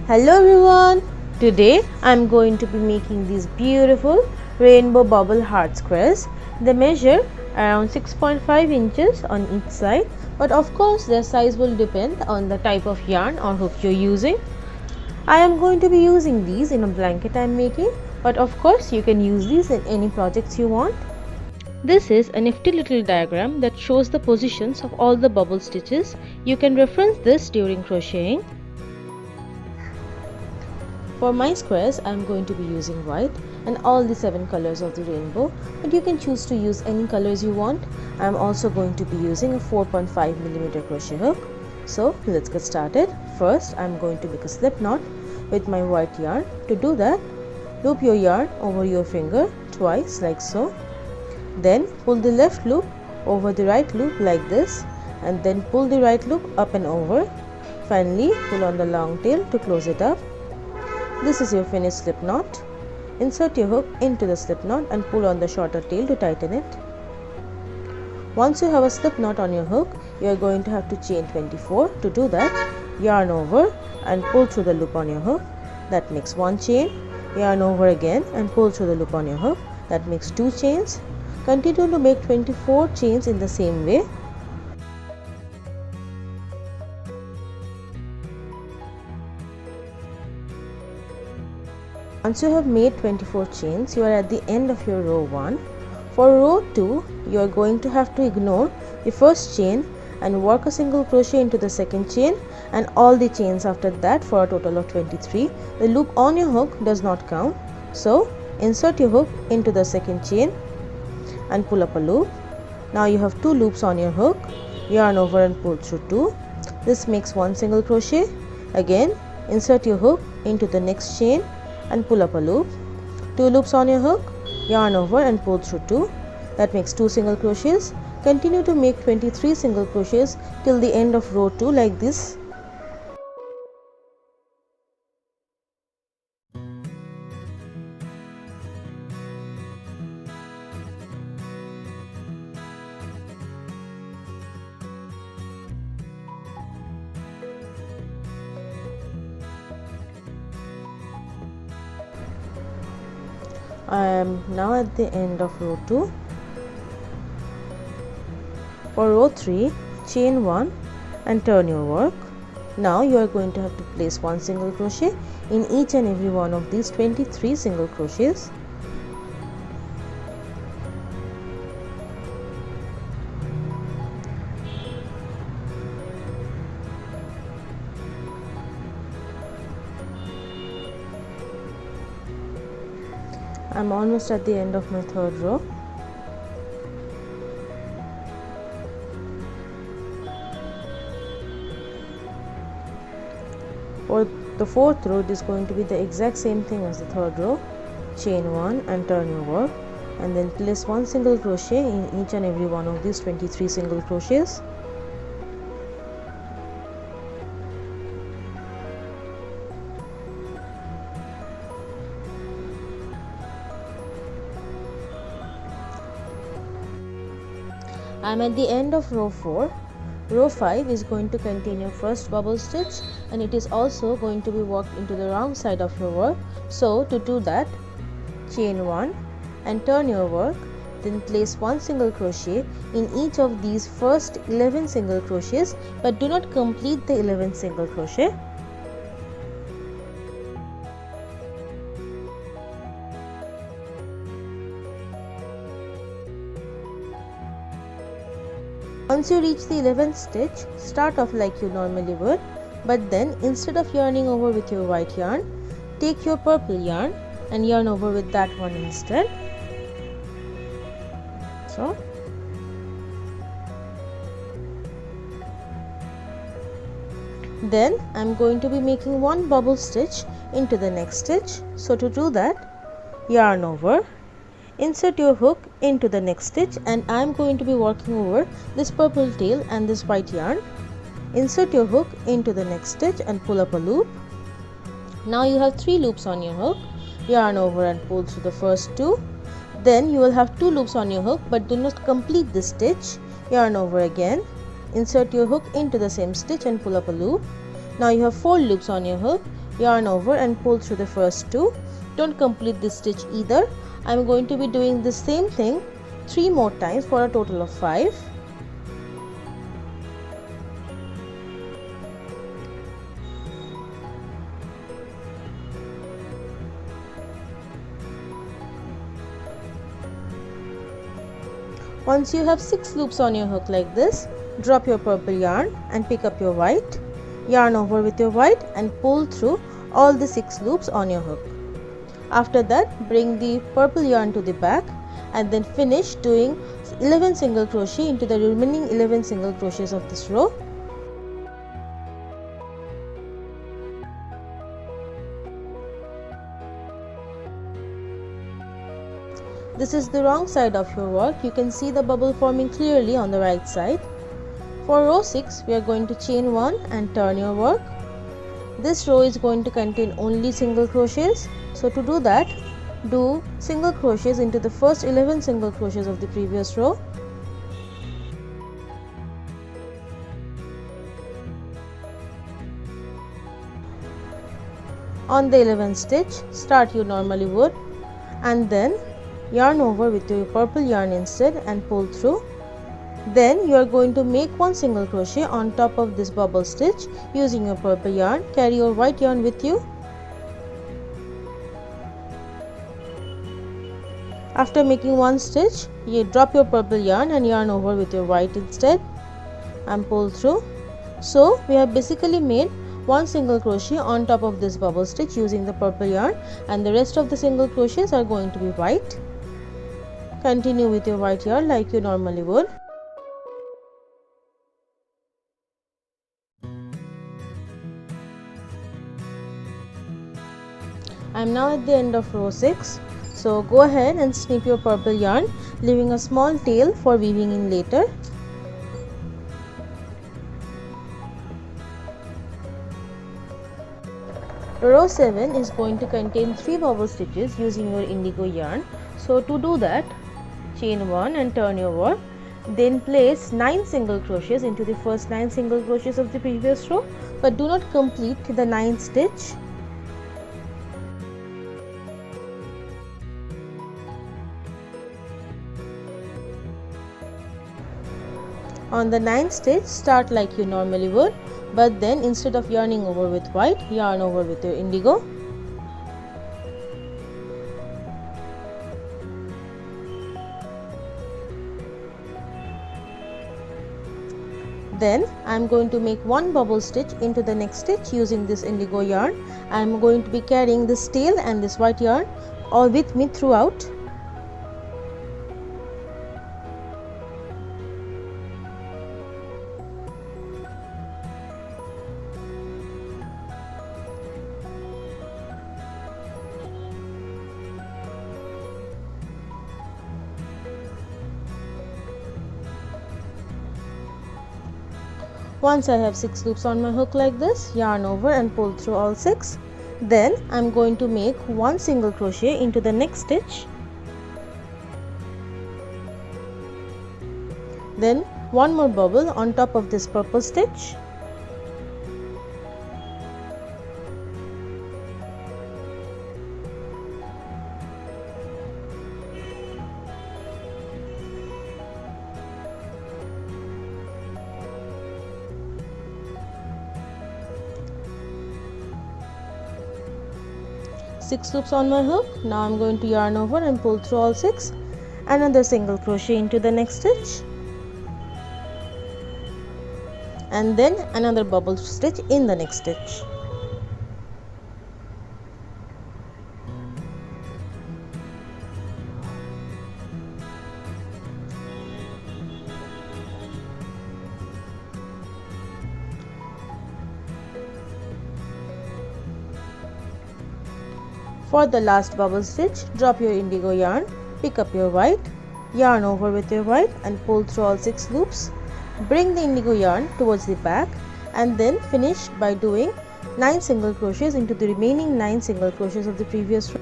Hello everyone! Today I am going to be making these beautiful rainbow bubble heart squares. They measure around 6.5 inches on each side, but of course their size will depend on the type of yarn or hook you are using. I am going to be using these in a blanket I am making, but of course you can use these in any projects you want. This is a nifty little diagram that shows the positions of all the bubble stitches. You can reference this during crocheting. For my squares, I am going to be using white and all the 7 colors of the rainbow, but you can choose to use any colors you want. I am also going to be using a 4.5mm crochet hook. So let's get started. First, I am going to make a slip knot with my white yarn. To do that, loop your yarn over your finger twice like so. Then pull the left loop over the right loop like this, and then pull the right loop up and over. Finally, pull on the long tail to close it up. This is your finished slip knot. Insert your hook into the slip knot and pull on the shorter tail to tighten it. Once you have a slip knot on your hook, you are going to have to chain 24. To do that, yarn over and pull through the loop on your hook. That makes 1 chain. Yarn over again and pull through the loop on your hook. That makes 2 chains. Continue to make 24 chains in the same way. Once you have made 24 chains, you are at the end of your row 1. For row 2, you are going to have to ignore the first chain and work a single crochet into the second chain and all the chains after that for a total of 23. The loop on your hook does not count. So, insert your hook into the second chain and pull up a loop. Now you have 2 loops on your hook. Yarn over and pull through 2. This makes 1 single crochet. Again, insert your hook into the next chain and pull up a loop. 2 loops on your hook, yarn over and pull through 2. That makes 2 single crochets. Continue to make 23 single crochets till the end of row 2 like this. I am now at the end of row 2. For row 3, chain 1 and turn your work. Now you are going to have to place 1 single crochet in each and every one of these 23 single crochets. I am almost at the end of my 3rd row. For the 4th row, it is going to be the exact same thing as the 3rd row. Chain 1 and turn your work, and then place 1 single crochet in each and every one of these 23 single crochets. I am at the end of row 4. Row 5 is going to contain your first bubble stitch, and it is also going to be worked into the wrong side of your work. So to do that, chain 1 and turn your work, then place 1 single crochet in each of these first 11 single crochets, but do not complete the 11th single crochet. Once you reach the 11th stitch, start off like you normally would, but then instead of yarning over with your white yarn, take your purple yarn and yarn over with that one instead. So, then I am going to be making 1 bubble stitch into the next stitch. So to do that, yarn over, insert your hook into the next stitch, and I am going to be working over this purple tail and this white yarn. Insert your hook into the next stitch and pull up a loop. Now you have 3 loops on your hook. Yarn over and pull through the first 2. Then you will have 2 loops on your hook, but do not complete this stitch. Yarn over again. Insert your hook into the same stitch and pull up a loop. Now you have 4 loops on your hook. yarn over and pull through the first 2. Don't complete this stitch either. I'm going to be doing the same thing 3 more times for a total of 5. Once you have 6 loops on your hook like this, drop your purple yarn and pick up your white, yarn over with your white and pull through all the 6 loops on your hook. After that, bring the purple yarn to the back and then finish doing 11 single crochet into the remaining 11 single crochets of this row. This is the wrong side of your work. You can see the bubble forming clearly on the right side. For row 6, we are going to chain 1 and turn your work. This row is going to contain only single crochets. So to do that, do single crochets into the first 11 single crochets of the previous row. On the 11th stitch, start you normally would and then yarn over with your purple yarn instead and pull through. Then you are going to make 1 single crochet on top of this bubble stitch using your purple yarn. Carry your white yarn with you. After making 1 stitch, you drop your purple yarn and yarn over with your white instead and pull through. So we have basically made 1 single crochet on top of this bubble stitch using the purple yarn, and the rest of the single crochets are going to be white. Continue with your white yarn like you normally would. I am now at the end of row 6. So go ahead and snip your purple yarn, leaving a small tail for weaving in later. Row 7 is going to contain 3 bubble stitches using your indigo yarn. So to do that, chain 1 and turn your work. Then place 9 single crochets into the first 9 single crochets of the previous row, but do not complete the 9th stitch. On the 9th stitch, start like you normally would, but then instead of yarning over with white, yarn over with your indigo. Then I am going to make 1 bubble stitch into the next stitch using this indigo yarn. I am going to be carrying this tail and this white yarn all with me throughout. Once I have 6 loops on my hook like this, yarn over and pull through all 6. Then I am going to make 1 single crochet into the next stitch. Then 1 more bubble on top of this purple stitch. Six loops on my hook. Now I'm going to yarn over and pull through all 6. Another single crochet into the next stitch, and then another bubble stitch in the next stitch. For the last bubble stitch, drop your indigo yarn, pick up your white, yarn over with your white and pull through all 6 loops. Bring the indigo yarn towards the back and then finish by doing 9 single crochets into the remaining 9 single crochets of the previous row.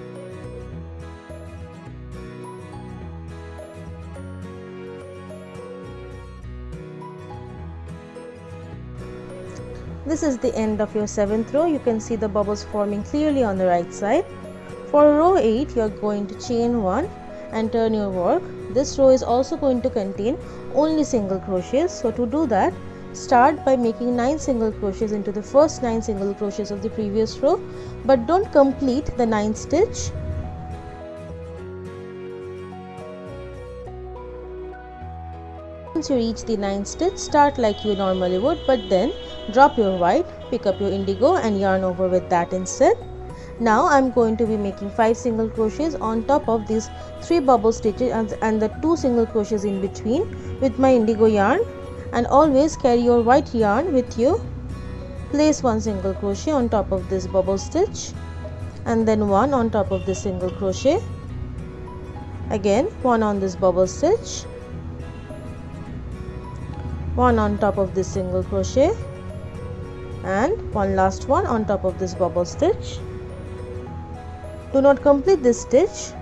This is the end of your 7th row. You can see the bubbles forming clearly on the right side. For row 8, you are going to chain 1 and turn your work. This row is also going to contain only single crochets. So to do that, start by making 9 single crochets into the first 9 single crochets of the previous row, but don't complete the 9th stitch. Once you reach the 9th stitch, start like you normally would, but then drop your white, pick up your indigo and yarn over with that instead. Now I am going to be making 5 single crochets on top of these 3 bubble stitches and the 2 single crochets in between with my indigo yarn, and always carry your white yarn with you. Place 1 single crochet on top of this bubble stitch and then 1 on top of this single crochet, again 1 on this bubble stitch, 1 on top of this single crochet and one last one on top of this bubble stitch. Do not complete this stitch.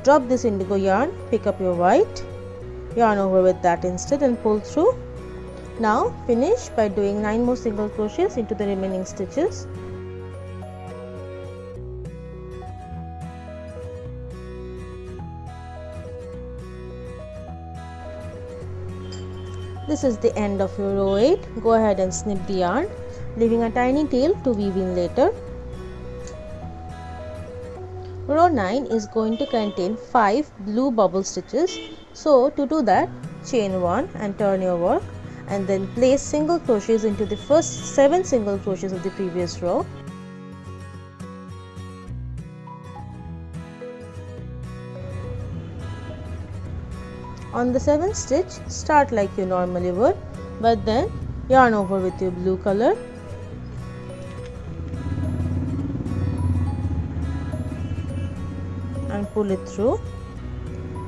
Drop this indigo yarn, pick up your white, yarn over with that instead and pull through. Now finish by doing 9 more single crochets into the remaining stitches. This is the end of your row 8. Go ahead and snip the yarn, leaving a tiny tail to weave in later. Row 9 is going to contain 5 blue bubble stitches. So to do that, chain 1 and turn your work and then place single crochets into the first 7 single crochets of the previous row. On the 7th stitch, start like you normally would, but then yarn over with your blue color. And pull it through.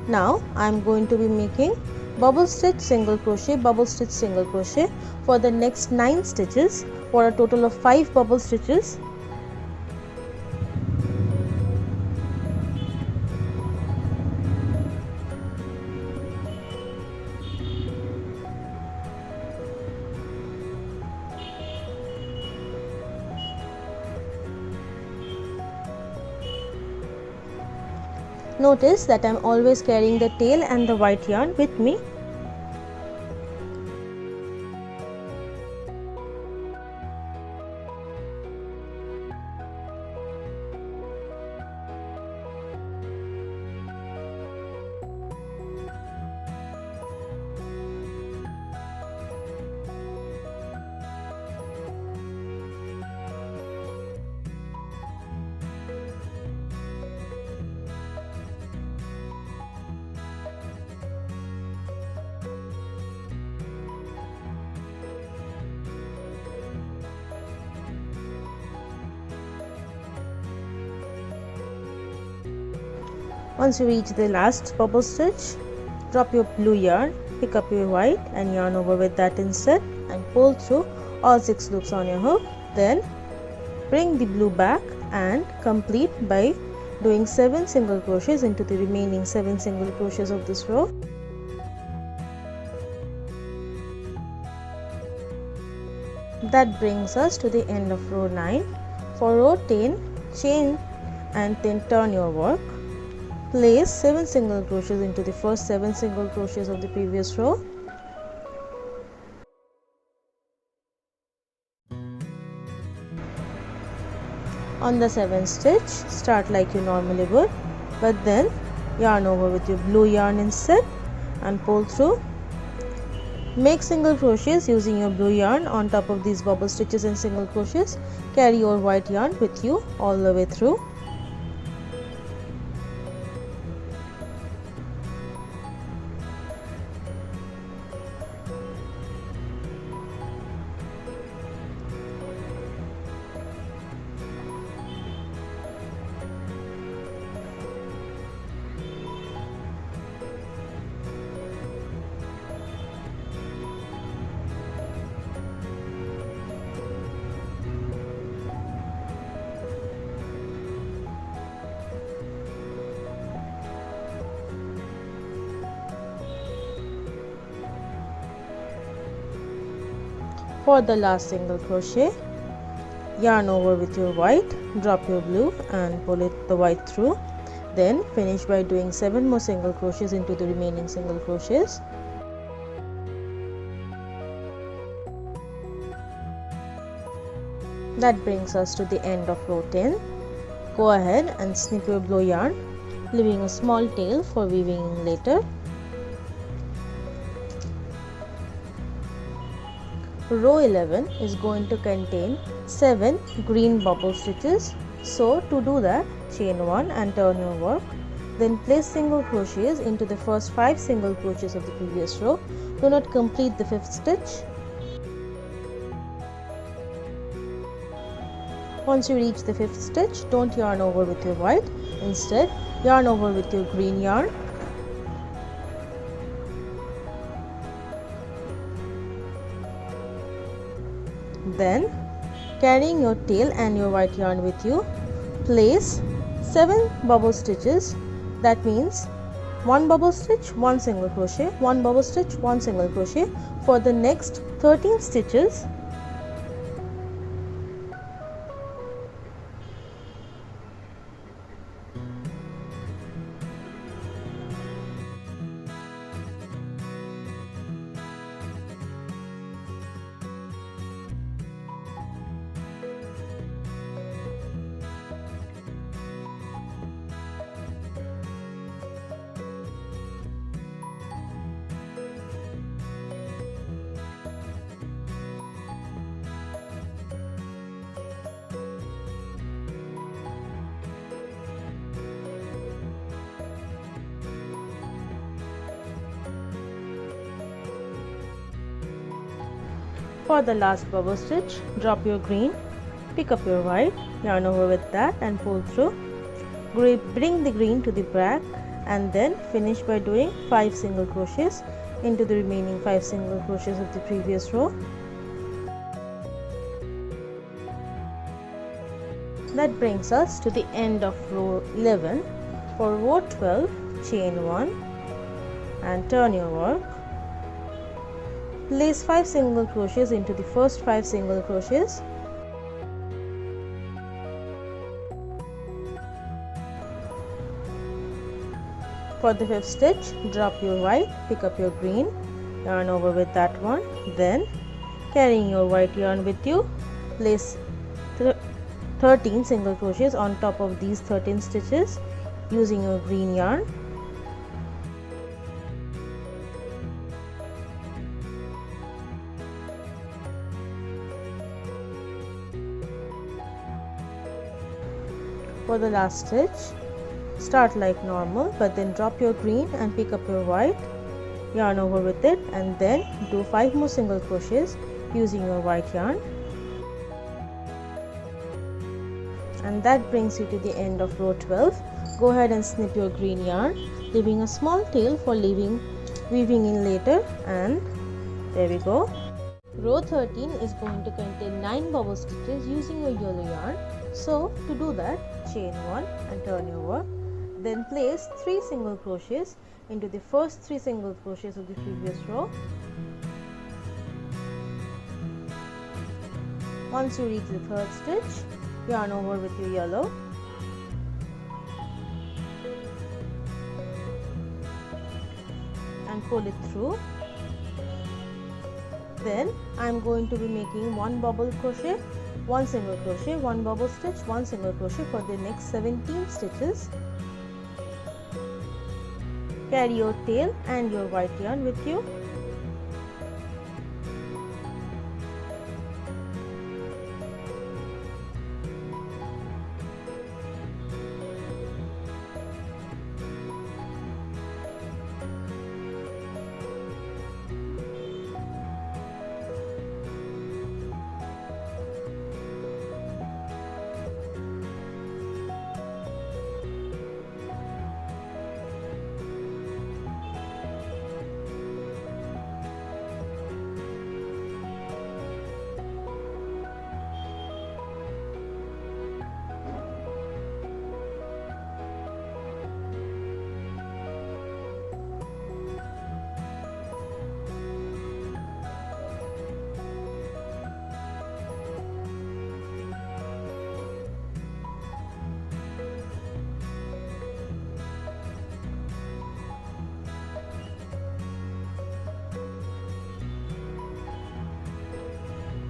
Now I am going to be making bubble stitch single crochet, bubble stitch single crochet for the next 9 stitches for a total of 5 bubble stitches. Notice that I am always carrying the tail and the white yarn with me. Once you reach the last bubble stitch, drop your blue yarn, pick up your white and yarn over with that instead and pull through all 6 loops on your hook. Then bring the blue back and complete by doing 7 single crochets into the remaining 7 single crochets of this row. That brings us to the end of row 9. For row 10, chain and then turn your work. Place 7 single crochets into the first 7 single crochets of the previous row. On the 7th stitch, start like you normally would, but then yarn over with your blue yarn instead and pull through. Make single crochets using your blue yarn on top of these bubble stitches and single crochets. Carry your white yarn with you all the way through. For the last single crochet, yarn over with your white, drop your blue and pull the white through. Then finish by doing 7 more single crochets into the remaining single crochets. That brings us to the end of row 10. Go ahead and snip your blow yarn, leaving a small tail for weaving later. Row 11 is going to contain 7 green bubble stitches. So to do that, chain 1 and turn your work. Then place single crochets into the first 5 single crochets of the previous row. Do not complete the 5th stitch. Once you reach the 5th stitch, don't yarn over with your white. Instead, yarn over with your green yarn. Then, carrying your tail and your white yarn with you, place 7 bubble stitches. That means 1 bubble stitch, 1 single crochet, 1 bubble stitch, 1 single crochet for the next 13 stitches. For the last bubble stitch, drop your green, pick up your white, yarn over with that and pull through. Bring the green to the back and then finish by doing 5 single crochets into the remaining 5 single crochets of the previous row. That brings us to the end of row 11. For row 12, chain 1 and turn your work. Place 5 single crochets into the first 5 single crochets. For the 5th stitch, drop your white, pick up your green, yarn over with that one. Then, carrying your white yarn with you, place 13 single crochets on top of these 13 stitches using your green yarn. For the last stitch, start like normal but then drop your green and pick up your white, yarn over with it and then do 5 more single crochets using your white yarn. And that brings you to the end of row 12. Go ahead and snip your green yarn, leaving a small tail for weaving in later, and there we go. Row 13 is going to contain 9 bubble stitches using your yellow yarn. So to do that, chain 1 and turn your work. Then place 3 single crochets into the first 3 single crochets of the previous row. Once you reach the 3rd stitch, yarn over with your yellow. And pull it through. Then I am going to be making 1 bubble crochet, 1 single crochet, 1 bubble stitch, 1 single crochet for the next 17 stitches. Carry your tail and your white yarn with you.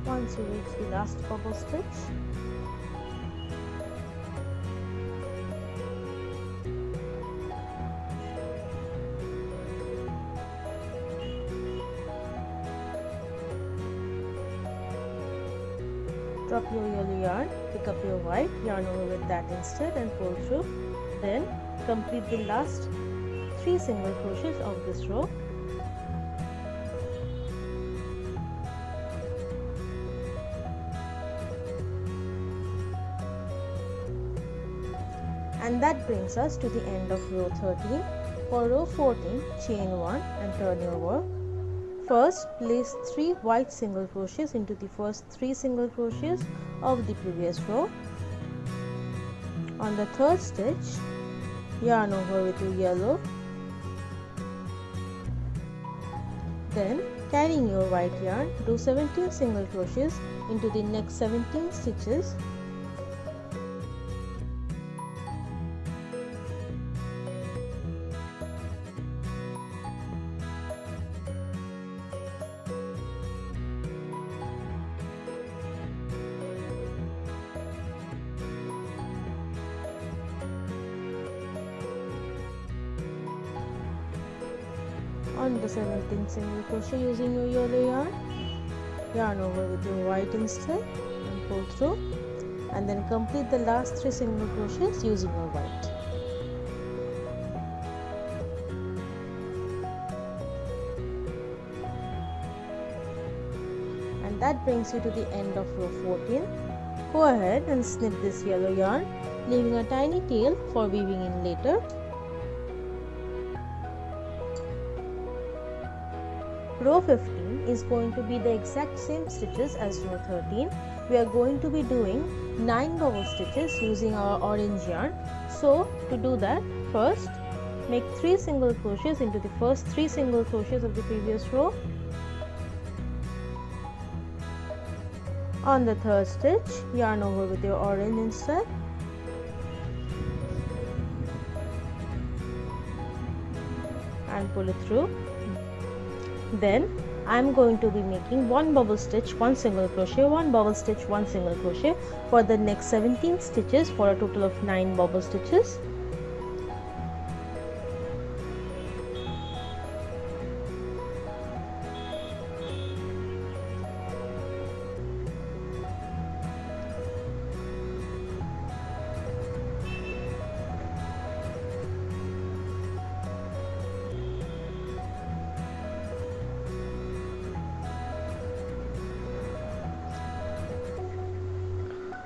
Once you reach the last bubble stitch, drop your yellow yarn, pick up your white, yarn over with that instead and pull through. Then complete the last 3 single crochets of this row. And that brings us to the end of row 13. For row 14, chain 1 and turn your work. First, place 3 white single crochets into the first 3 single crochets of the previous row. On the third stitch, yarn over with your yellow. Then, carrying your white yarn, do 17 single crochets into the next 17 stitches. On the 17th single crochet using your yellow yarn over with your white instead and pull through, and then complete the last 3 single crochets using your white. And that brings you to the end of row 14. Go ahead and snip this yellow yarn, leaving a tiny tail for weaving in later. Row 15 is going to be the exact same stitches as row 13. We are going to be doing 9 bubble stitches using our orange yarn. So to do that, first make 3 single crochets into the first 3 single crochets of the previous row. On the third stitch, yarn over with your orange instead. And pull it through. Then I am going to be making 1 bubble stitch, 1 single crochet, 1 bubble stitch, 1 single crochet for the next 17 stitches for a total of 9 bubble stitches.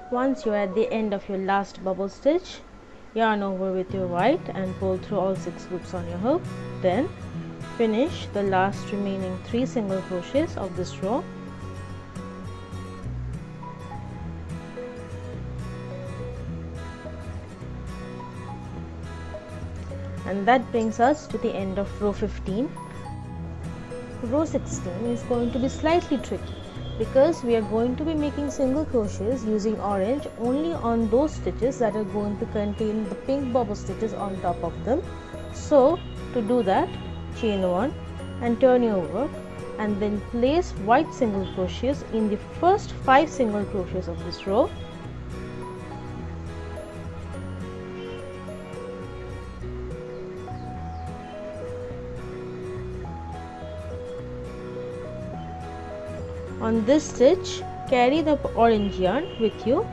Once you are at the end of your last bubble stitch, yarn over with your white and pull through all 6 loops on your hook. Then finish the last remaining 3 single crochets of this row. And that brings us to the end of row 15. Row 16 is going to be slightly tricky, because we are going to be making single crochets using orange only on those stitches that are going to contain the pink bubble stitches on top of them. So to do that, chain 1 and turn your work, and then place white single crochets in the first 5 single crochets of this row. On this stitch, carry the orange yarn with you,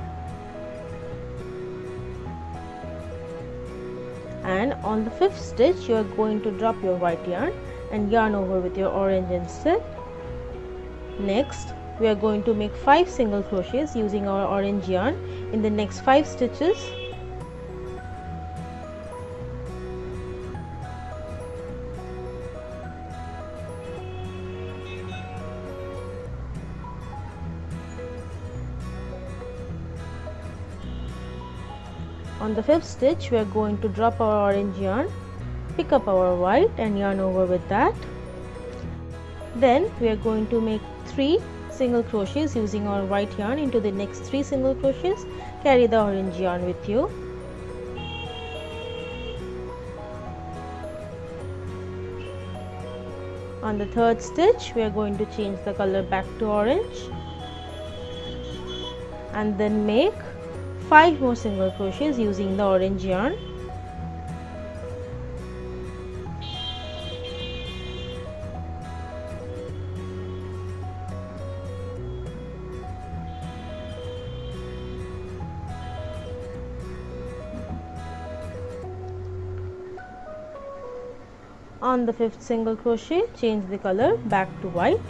and on the 5th stitch you are going to drop your white yarn and yarn over with your orange instead. Next, we are going to make 5 single crochets using our orange yarn in the next 5 stitches. On the 5th stitch, we are going to drop our orange yarn, pick up our white and yarn over with that. Then we are going to make 3 single crochets using our white yarn into the next 3 single crochets. Carry the orange yarn with you. On the 3rd stitch, we are going to change the color back to orange. and then make 5 more single crochets using the orange yarn. On the 5th single crochet, change the color back to white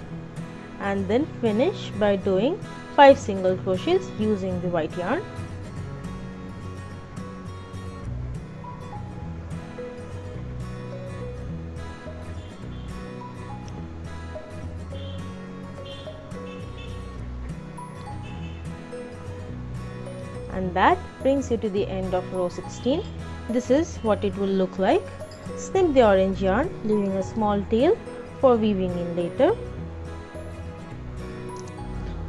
and then finish by doing 5 single crochets using the white yarn. And that brings you to the end of row 16. This is what it will look like. Snip the orange yarn, leaving a small tail for weaving in later.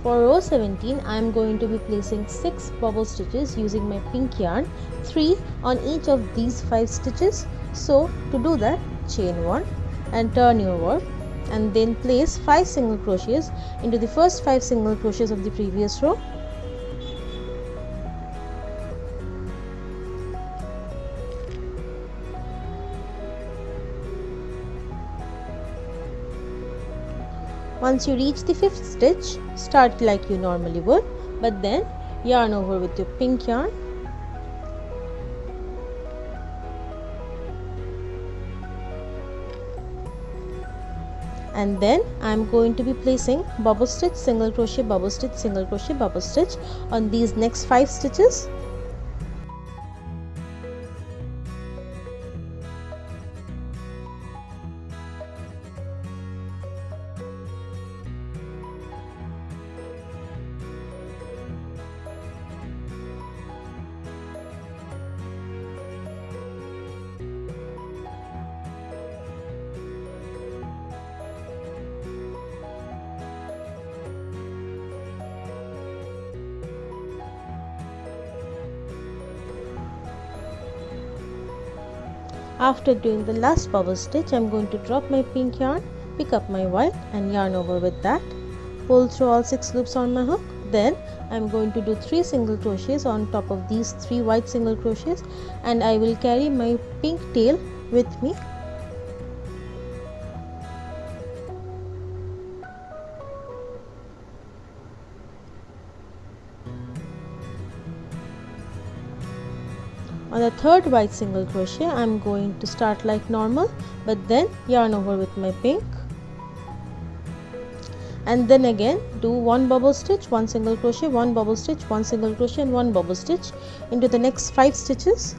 For row 17, I am going to be placing 6 bubble stitches using my pink yarn, 3 on each of these 5 stitches. So to do that, chain 1 and turn your work, and then place 5 single crochets into the first 5 single crochets of the previous row. Once you reach the 5th stitch, start like you normally would, but then yarn over with your pink yarn. And then I am going to be placing bubble stitch, single crochet, bubble stitch, single crochet, bubble stitch on these next 5 stitches. After doing the last bubble stitch, I am going to drop my pink yarn, pick up my white and yarn over with that. Pull through all 6 loops on my hook. Then I am going to do 3 single crochets on top of these 3 white single crochets, and I will carry my pink tail with me. On the 3rd white single crochet, I am going to start like normal, but then yarn over with my pink, and then again do 1 bubble stitch, 1 single crochet, 1 bubble stitch, 1 single crochet and 1 bubble stitch into the next 5 stitches.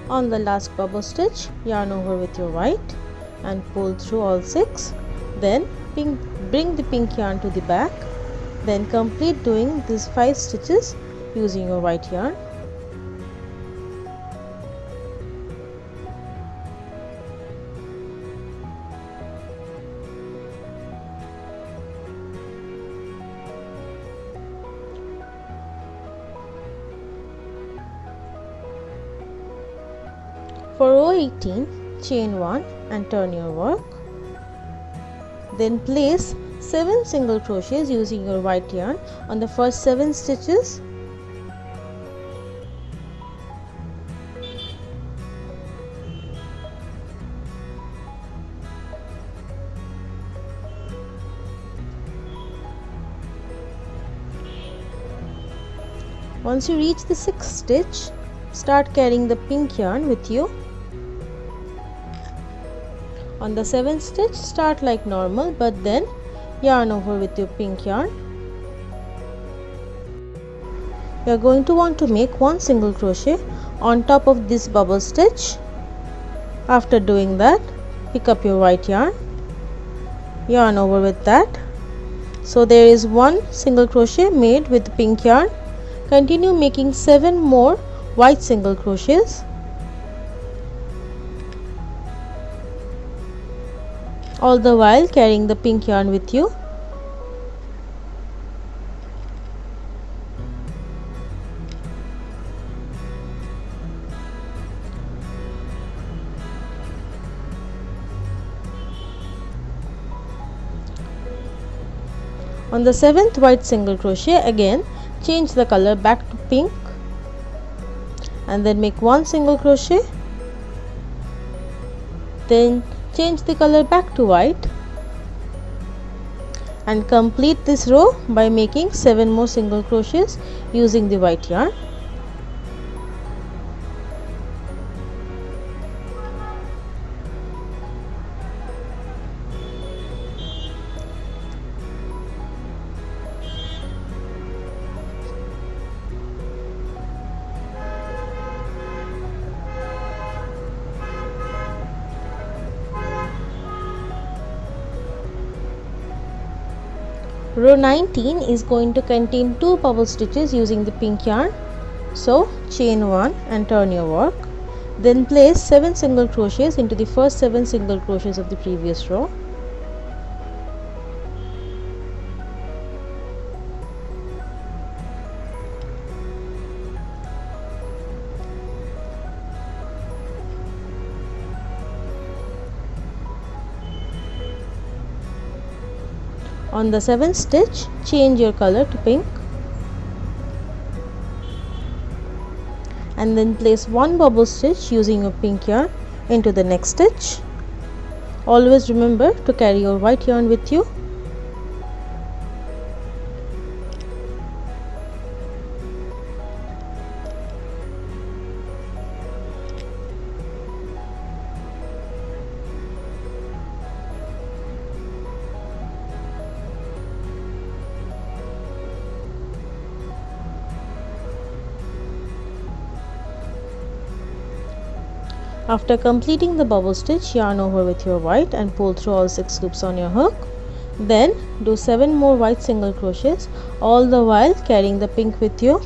On the last bubble stitch, yarn over with your white and pull through all 6. Then bring the pink yarn to the back. Then complete doing these 5 stitches using your white yarn. For row 18, chain 1 and turn your work. Then place 7 single crochets using your white yarn on the first 7 stitches. Once you reach the 6th stitch, start carrying the pink yarn with you. On the 7th stitch, start like normal, but then yarn over with your pink yarn. You are going to want to make 1 single crochet on top of this bubble stitch. After doing that, pick up your white yarn, yarn over with that. So there is 1 single crochet made with pink yarn. Continue making 7 more white single crochets all the while carrying the pink yarn with you. On the 7th white single crochet, again change the color back to pink and then make 1 single crochet, then change the color back to white and complete this row by making 7 more single crochets using the white yarn. Row 19 is going to contain 2 bubble stitches using the pink yarn. So chain 1 and turn your work. Then place 7 single crochets into the first 7 single crochets of the previous row. On the 7th stitch, change your color to pink and then place 1 bubble stitch using your pink yarn into the next stitch. Always remember to carry your white yarn with you. After completing the bubble stitch, yarn over with your white and pull through all 6 loops on your hook. Then do 7 more white single crochets, all the while carrying the pink with you.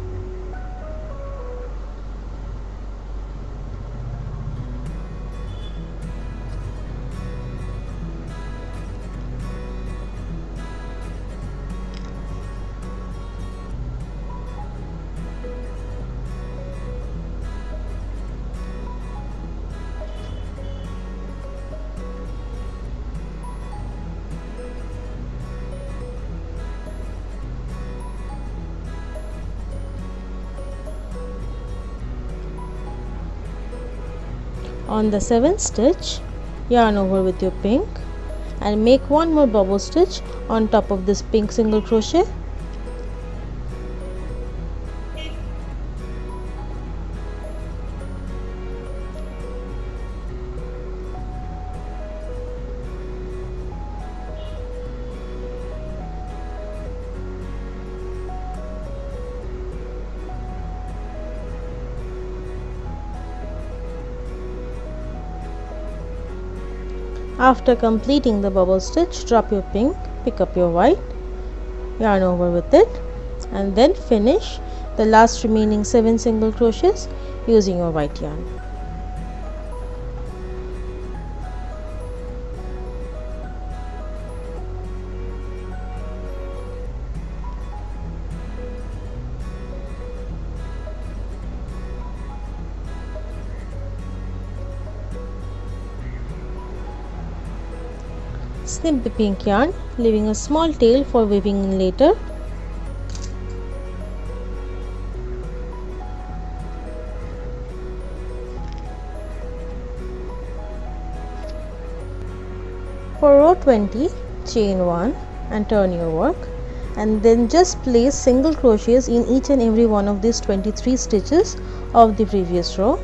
On the 7th stitch, yarn over with your pink and make 1 more bubble stitch on top of this pink single crochet. After completing the bubble stitch, drop your pink, pick up your white, yarn over with it and then finish the last remaining 7 single crochets using your white yarn. Snip the pink yarn, leaving a small tail for weaving in later. For row 20, chain 1 and turn your work and then just place single crochets in each and every one of these 23 stitches of the previous row.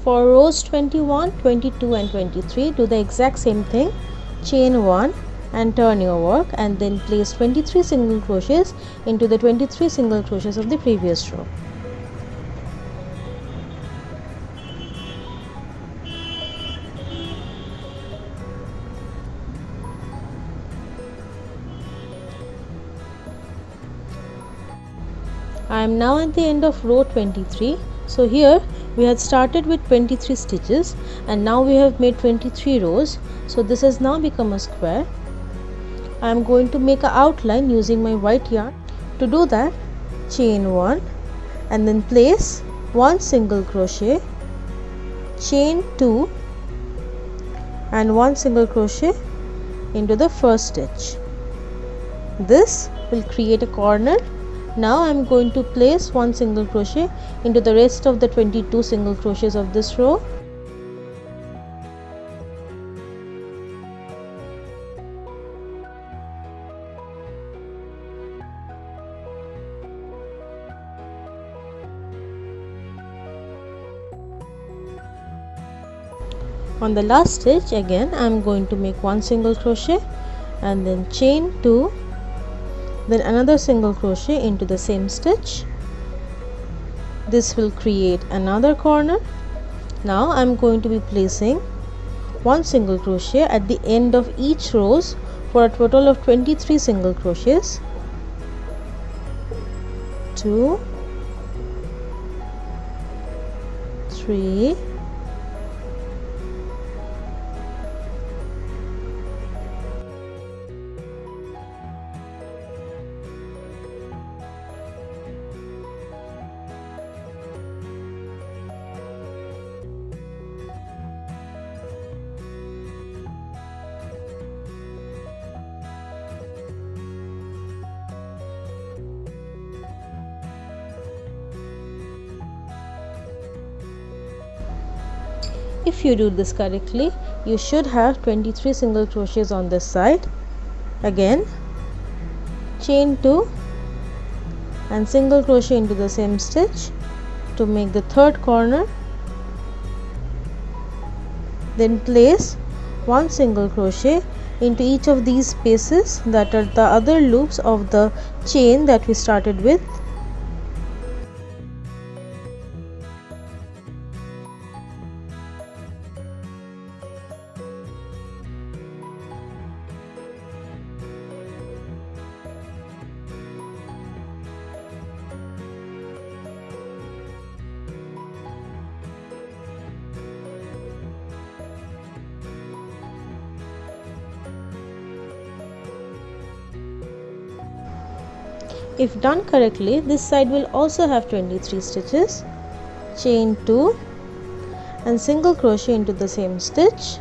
For rows 21, 22 and 23, do the exact same thing. Chain 1 and turn your work and then place 23 single crochets into the 23 single crochets of the previous row. am now at the end of row 23. So here we had started with 23 stitches and now we have made 23 rows. So this has now become a square. I am going to make an outline using my white yarn. To do that, chain 1 and then place 1 single crochet, chain 2 and 1 single crochet into the first stitch. This will create a corner. Now I am going to place 1 single crochet into the rest of the 22 single crochets of this row. On the last stitch again I am going to make 1 single crochet and then chain 2, then another single crochet into the same stitch. This will create another corner. Now I am going to be placing 1 single crochet at the end of each rows for a total of 23 single crochets. 2, 3, 4. If you do this correctly, you should have 23 single crochets on this side. Again, chain 2 and single crochet into the same stitch to make the third corner. Then place 1 single crochet into each of these spaces that are the other loops of the chain that we started with. If done correctly, this side will also have 23 stitches. Chain 2 and single crochet into the same stitch.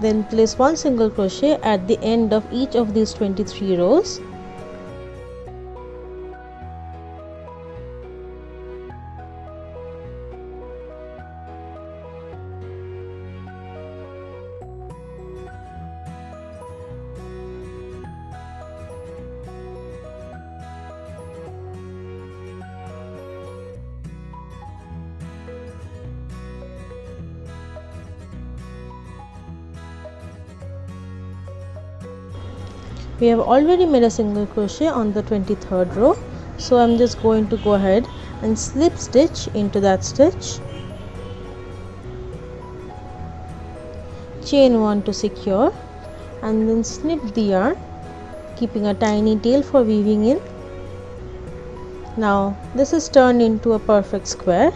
Then place 1 single crochet at the end of each of these 23 rows. We have already made a single crochet on the 23rd row, so I'm just going to go ahead and slip stitch into that stitch. Chain 1 to secure and then snip the yarn, keeping a tiny tail for weaving in. Now this is turned into a perfect square.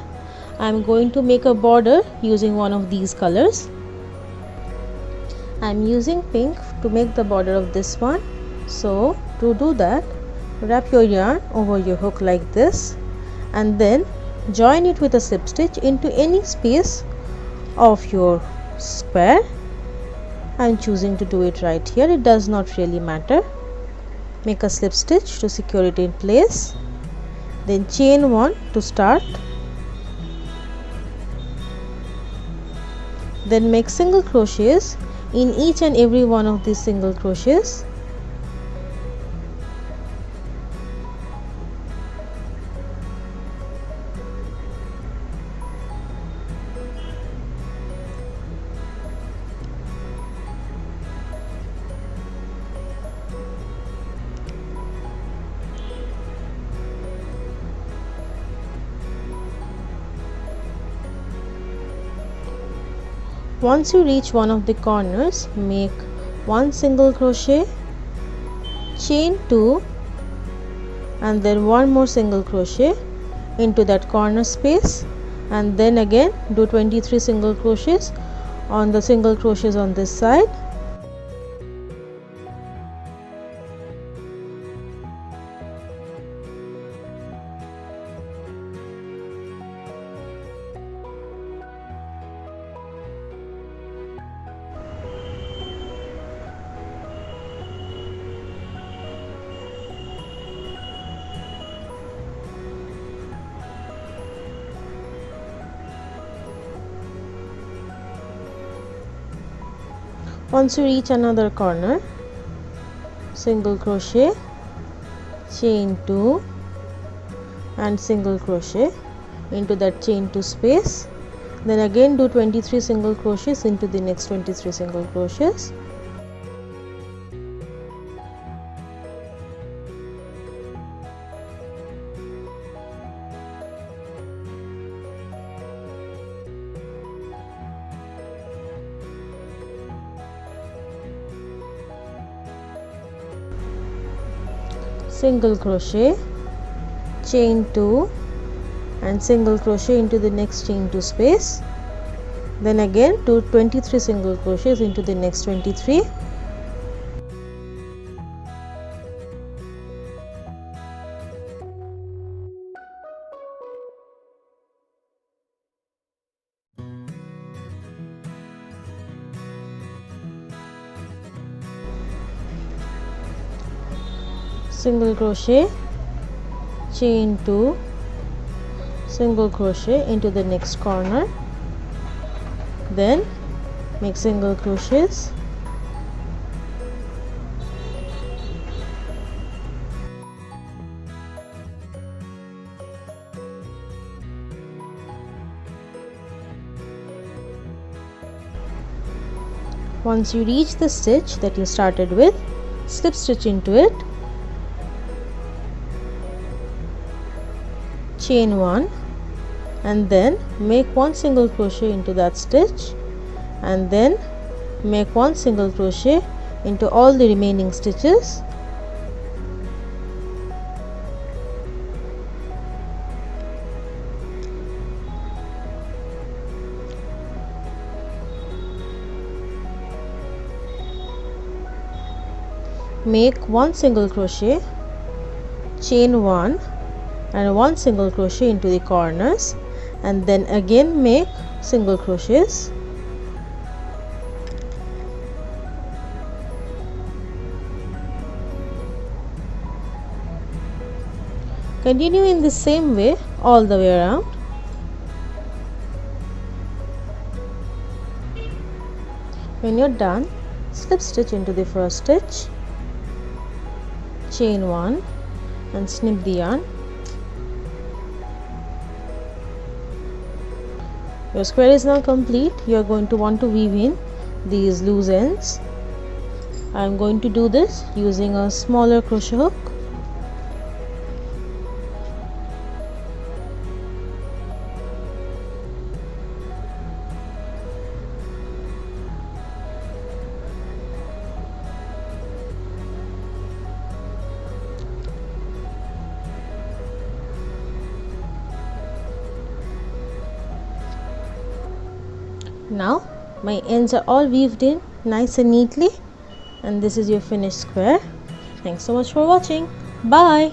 I'm going to make a border using one of these colors. I'm using pink to make the border of this one. So to do that, wrap your yarn over your hook like this and then join it with a slip stitch into any space of your square. I'm choosing to do it right here. It does not really matter. Make a slip stitch to secure it in place. Then chain 1 to start. Then make single crochets in each and every one of these single crochets. Once you reach one of the corners, make 1 single crochet, chain 2 and then one more single crochet into that corner space, and then again do 23 single crochets on the single crochets on this side. Once you reach another corner, single crochet, chain 2 and single crochet into that chain 2 space, then again do 23 single crochets into the next 23 single crochets. Single crochet, chain 2 and single crochet into the next chain 2 space, then again do 23 single crochets into the next 23. Single crochet, chain 2, single crochet into the next corner, then make single crochets, once you reach the stitch that you started with, slip stitch into it, chain 1 and then make one single crochet into that stitch, and then make one single crochet into all the remaining stitches. Make one single crochet, chain 1 and one single crochet into the corners, and then again make single crochets. Continue in the same way all the way around. When you're done, slip stitch into the first stitch, chain 1 and snip the yarn. Your square is now complete. You are going to want to weave in these loose ends. I am going to do this using a smaller crochet hook. Now my ends are all weaved in nice and neatly, and this is your finished square. Thanks so much for watching. Bye.